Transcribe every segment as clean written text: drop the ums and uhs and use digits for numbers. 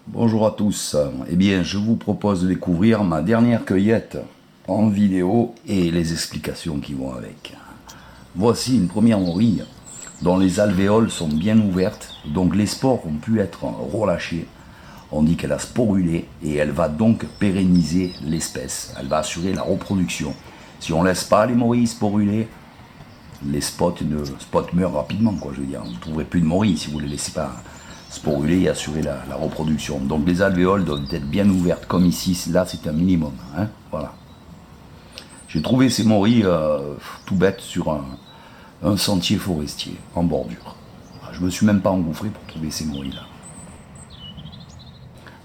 Bonjour à tous. Eh bien, je vous propose de découvrir ma dernière cueillette en vidéo et les explications qui vont avec. Voici une première morille dont les alvéoles sont bien ouvertes, donc les spores ont pu être relâchés. On dit qu'elle a sporulé et elle va donc pérenniser l'espèce. Elle va assurer la reproduction. Si on laisse pas les morilles sporuler, les spots meurent rapidement, quoi. Je veux dire, vous ne trouverez plus de morilles si vous ne les laissez pas sporuler et assurer la reproduction. Donc les alvéoles doivent être bien ouvertes, comme ici. Là, c'est un minimum. Hein, voilà. J'ai trouvé ces morilles tout bêtes sur un sentier forestier en bordure. Je me suis même pas engouffré pour trouver ces morilles-là.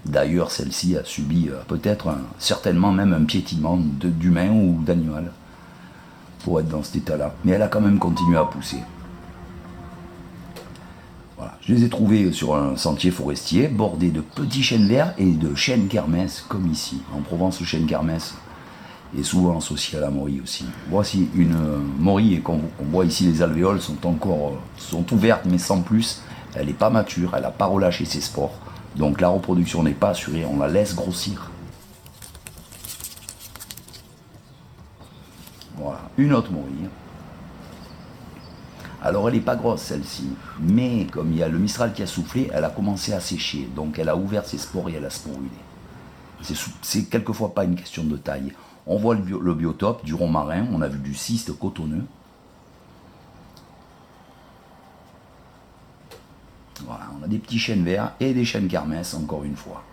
D'ailleurs, celle-ci a subi peut-être, certainement même un piétinement d'humain ou d'animal pour être dans cet état-là. Mais elle a quand même continué à pousser. Voilà. Je les ai trouvés sur un sentier forestier bordé de petits chênes verts et de chênes kermès, comme ici. En Provence, le chêne kermès est souvent associé à la morille aussi. Voici une morille et on voit ici les alvéoles sont ouvertes mais sans plus. Elle n'est pas mature, elle n'a pas relâché ses spores. Donc la reproduction n'est pas assurée, on la laisse grossir. Voilà, une autre morille. Alors elle n'est pas grosse celle-ci, mais comme il y a le Mistral qui a soufflé, elle a commencé à sécher, donc elle a ouvert ses spores et elle a sporulé. C'est quelquefois pas une question de taille. On voit le biotope du rond marin, on a vu du cyste cotonneux. Voilà, on a des petits chênes verts et des chênes kermès, encore une fois.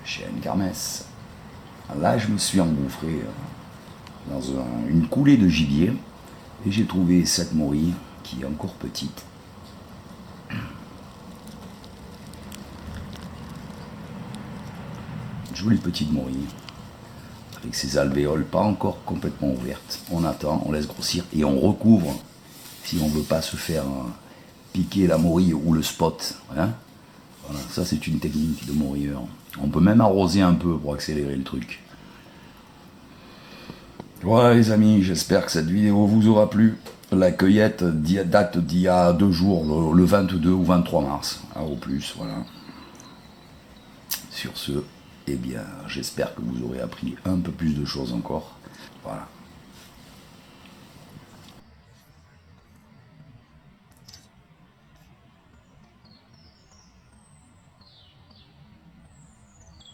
Chêne kermès. Là, je me suis engouffré dans une coulée de gibier et j'ai trouvé cette morille qui est encore petite. Jolie petite morille avec ses alvéoles pas encore complètement ouvertes. On attend, on laisse grossir et on recouvre si on ne veut pas se faire piquer la morille ou le spot. Hein. Voilà, ça c'est une technique de morilleur. On peut même arroser un peu pour accélérer le truc. Voilà les amis, j'espère que cette vidéo vous aura plu. La cueillette date d'il y a 2 jours, le 22 ou 23 mars, au plus, voilà. Sur ce, eh bien, j'espère que vous aurez appris un peu plus de choses encore. Voilà.